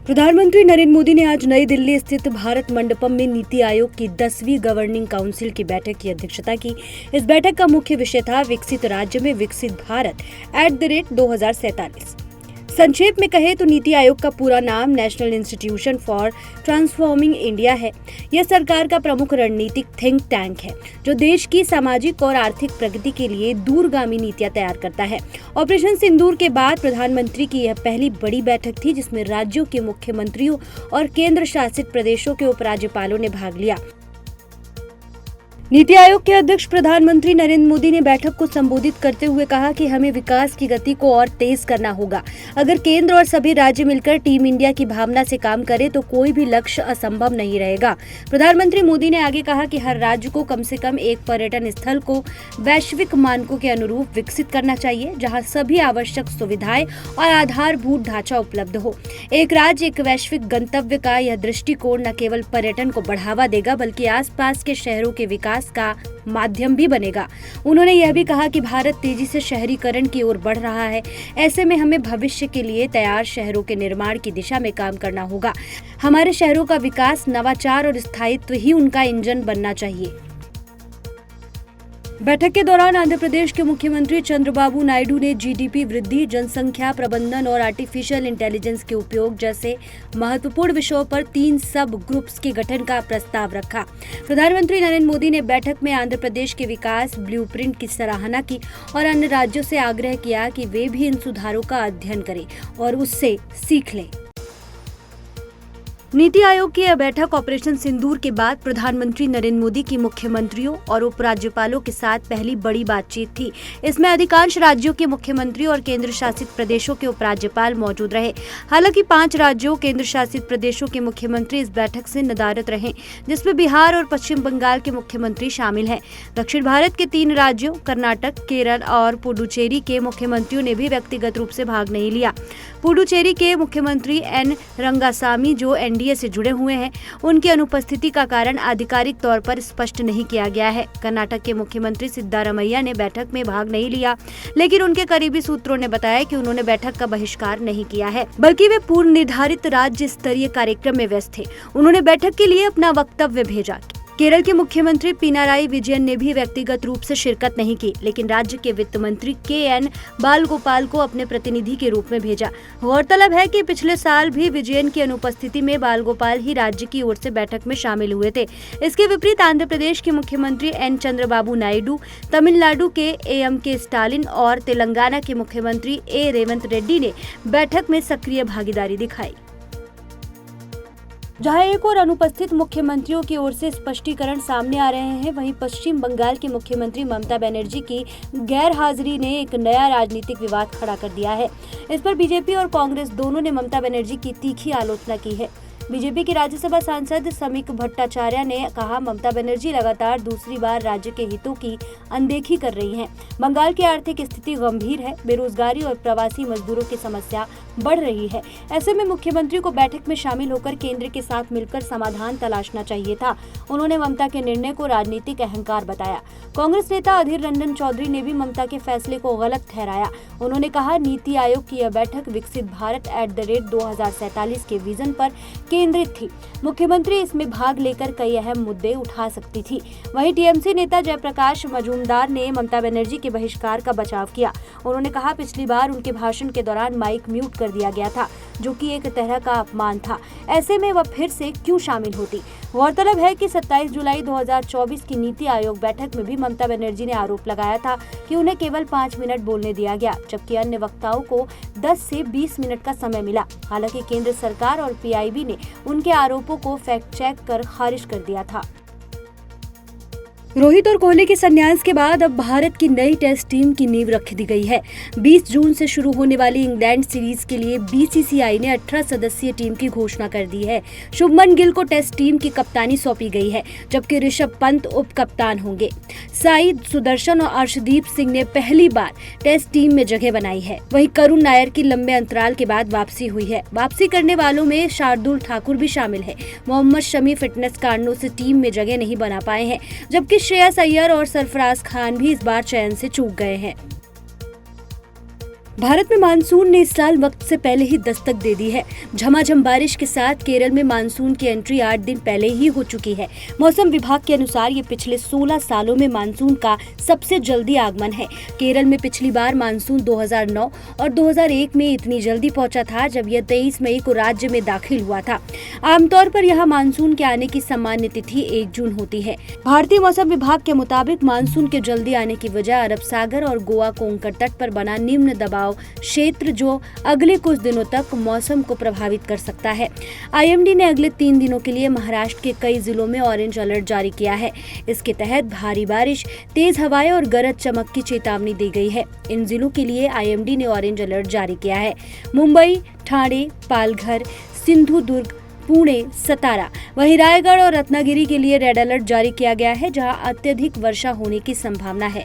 प्रधानमंत्री नरेंद्र मोदी ने आज नई दिल्ली स्थित भारत मंडपम में नीति आयोग की 10वीं गवर्निंग काउंसिल की बैठक की अध्यक्षता की। इस बैठक का मुख्य विषय था विकसित राज्य में विकसित भारत @2047। संक्षेप में कहे तो नीति आयोग का पूरा नाम national institution for transforming India है। यह सरकार का प्रमुख रणनीतिक थिंक टैंक है जो देश की सामाजिक और आर्थिक प्रगति के लिए दूरगामी नीतियां तैयार करता है। ऑपरेशन सिंदूर के बाद प्रधानमंत्री की यह पहली बड़ी बैठक थी जिसमें राज्यों के मुख्यमंत्रियों और केंद्र शासित प्रदेशों के उपराज्यपालों ने भाग लिया। नीति आयोग के अध्यक्ष प्रधानमंत्री नरेंद्र मोदी ने बैठक को संबोधित करते हुए कहा कि हमें विकास की गति को और तेज करना होगा। अगर केंद्र और सभी राज्य मिलकर टीम इंडिया की भावना से काम करें तो कोई भी लक्ष्य असंभव नहीं रहेगा। प्रधानमंत्री मोदी ने आगे कहा कि हर राज्य को कम से कम एक पर्यटन स्थल को वैश्विक मानकों के अनुरूप विकसित करना चाहिए जहाँ सभी आवश्यक सुविधाएं और आधारभूत ढांचा उपलब्ध हो। एक राज्य एक वैश्विक गंतव्य का यह दृष्टिकोण न केवल पर्यटन को बढ़ावा देगा बल्कि आसपास के शहरों के विकास का माध्यम भी बनेगा। उन्होंने यह भी कहा कि भारत तेजी से शहरीकरण की ओर बढ़ रहा है। ऐसे में हमें भविष्य के लिए तैयार शहरों के निर्माण की दिशा में काम करना होगा। हमारे शहरों का विकास, नवाचार और स्थायित्व ही उनका इंजन बनना चाहिए। बैठक के दौरान आंध्र प्रदेश के मुख्यमंत्री चंद्रबाबू नायडू ने जीडीपी वृद्धि, जनसंख्या प्रबंधन और आर्टिफिशियल इंटेलिजेंस के उपयोग जैसे महत्वपूर्ण विषयों पर 3 सब ग्रुप्स के गठन का प्रस्ताव रखा। प्रधानमंत्री नरेंद्र मोदी ने बैठक में आंध्र प्रदेश के विकास ब्लूप्रिंट की सराहना की और अन्य राज्यों से आग्रह किया कि वे भी इन सुधारों का अध्ययन करें और उससे सीख लें। नीति आयोग की यह बैठक ऑपरेशन सिंदूर के बाद प्रधानमंत्री नरेंद्र मोदी की मुख्यमंत्रियों और उपराज्यपालों के साथ पहली बड़ी बातचीत थी। इसमें अधिकांश राज्यों के मुख्यमंत्री और केंद्र शासित प्रदेशों के उपराज्यपाल मौजूद रहे। हालांकि 5 राज्यों केंद्र शासित प्रदेशों के मुख्यमंत्री इस बैठक से नदारद रहे, जिसमें बिहार और पश्चिम बंगाल के मुख्यमंत्री शामिल हैं। दक्षिण भारत के 3 राज्यों कर्नाटक, केरल और पुडुचेरी के मुख्यमंत्रियों ने भी व्यक्तिगत रूप से भाग नहीं लिया। पुडुचेरी के मुख्यमंत्री एन रंगासामी जो एनडीए से जुड़े हुए हैं, उनकी अनुपस्थिति का कारण आधिकारिक तौर पर स्पष्ट नहीं किया गया है। कर्नाटक के मुख्यमंत्री सिद्धारमैया ने बैठक में भाग नहीं लिया, लेकिन उनके करीबी सूत्रों ने बताया कि उन्होंने बैठक का बहिष्कार नहीं किया है, बल्कि वे पूर्व निर्धारित राज्य स्तरीय कार्यक्रम में व्यस्त थे। उन्होंने बैठक के लिए अपना वक्तव्य भेजा। केरल के मुख्यमंत्री पिनाराई विजयन ने भी व्यक्तिगत रूप से शिरकत नहीं की, लेकिन राज्य के वित्त मंत्री के.एन. बालगोपाल को अपने प्रतिनिधि के रूप में भेजा। गौरतलब है कि पिछले साल भी विजयन की अनुपस्थिति में बालगोपाल ही राज्य की ओर से बैठक में शामिल हुए थे। इसके विपरीत आंध्र प्रदेश के मुख्यमंत्री एन. चंद्रबाबू नायडू, तमिलनाडु के ए.एम.के. स्टालिन और तेलंगाना के मुख्यमंत्री ए. रेवंत रेड्डी ने बैठक में सक्रिय भागीदारी दिखाई। जहां एक और अनुपस्थित मुख्यमंत्रियों की ओर से स्पष्टीकरण सामने आ रहे हैं, वहीं पश्चिम बंगाल की मुख्यमंत्री ममता बनर्जी की गैर हाजिरी ने एक नया राजनीतिक विवाद खड़ा कर दिया है। इस पर बीजेपी और कांग्रेस दोनों ने ममता बनर्जी की तीखी आलोचना की है। बीजेपी की राज्यसभा सांसद समीक भट्टाचार्य ने कहा, ममता बनर्जी लगातार दूसरी बार राज्य के हितों की अनदेखी कर रही हैं। बंगाल की आर्थिक स्थिति गंभीर है, बेरोजगारी और प्रवासी मजदूरों की समस्या बढ़ रही है। ऐसे में मुख्यमंत्री को बैठक में शामिल होकर केंद्र के साथ मिलकर समाधान तलाशना चाहिए था। उन्होंने ममता के निर्णय को राजनीतिक अहंकार बताया। कांग्रेस नेता अधीर रंजन चौधरी ने भी ममता के फैसले को गलत ठहराया। उन्होंने कहा, नीति आयोग की यह बैठक विकसित भारत @2047 के विजन पर केंद्रित थी। मुख्यमंत्री इसमें भाग लेकर कई अहम मुद्दे उठा सकती थी। वहीं टीएमसी नेता जयप्रकाश मजूमदार ने ममता बनर्जी के बहिष्कार का बचाव किया। उन्होंने कहा, पिछली बार उनके भाषण के दौरान माइक म्यूट कर दिया गया था, जो कि एक तरह का अपमान था। ऐसे में वह फिर से क्यों शामिल होती। गौरतलब है कि 27 जुलाई 2024 की नीति आयोग बैठक में भी ममता बनर्जी ने आरोप लगाया था कि उन्हें केवल 5 मिनट बोलने दिया गया, जबकि अन्य वक्ताओं को 10 से 20 मिनट का समय मिला। हालांकि केंद्र सरकार और पीआईबी ने उनके आरोपों को फैक्ट चेक कर खारिज कर दिया था। रोहित और कोहली के संन्यास के बाद अब भारत की नई टेस्ट टीम की नींव रख दी गई है। 20 जून से शुरू होने वाली इंग्लैंड सीरीज के लिए बीसीसीआई ने 18 सदस्यीय टीम की घोषणा कर दी है। शुभमन गिल को टेस्ट टीम की कप्तानी सौंपी गई है, जबकि ऋषभ पंत उप कप्तान होंगे। साई सुदर्शन और अर्शदीप सिंह ने पहली बार टेस्ट टीम में जगह बनाई है। वहीं करुण नायर की लंबे अंतराल के बाद वापसी हुई है। वापसी करने वालों में शार्दुल ठाकुर भी शामिल है। मोहम्मद शमी फिटनेस कारणों से टीम में जगह नहीं बना पाए हैं, जबकि श्रेयस अय्यर और सरफराज खान भी इस बार चयन से चूक गए हैं। भारत में मानसून ने इस साल वक्त से पहले ही दस्तक दे दी है। झमाझम बारिश के साथ केरल में मानसून की एंट्री 8 दिन पहले ही हो चुकी है। मौसम विभाग के अनुसार ये पिछले 16 सालों में मानसून का सबसे जल्दी आगमन है। केरल में पिछली बार मानसून 2009 और 2001 में इतनी जल्दी पहुंचा था जब यह 23 मई को राज्य में दाखिल हुआ था। आमतौर पर यहाँ मानसून के आने की सामान्य तिथि 1 जून होती है। भारतीय मौसम विभाग के मुताबिक मानसून के जल्दी आने की वजह अरब सागर और गोवा कोंकण तट पर बना निम्न दबाव क्षेत्र जो अगले कुछ दिनों तक मौसम को प्रभावित कर सकता है। आईएमडी ने अगले 3 दिनों के लिए महाराष्ट्र के कई जिलों में ऑरेंज अलर्ट जारी किया है। इसके तहत भारी बारिश, तेज हवाएं और गरज चमक की चेतावनी दी गई है। इन जिलों के लिए आईएमडी ने ऑरेंज अलर्ट जारी किया है। मुंबई, ठाणे, पालघर, सिंधुदुर्ग, पुणे, सतारा, वहीं रायगढ़ और रत्नागिरी के लिए रेड अलर्ट जारी किया गया है, जहां अत्यधिक वर्षा होने की संभावना है।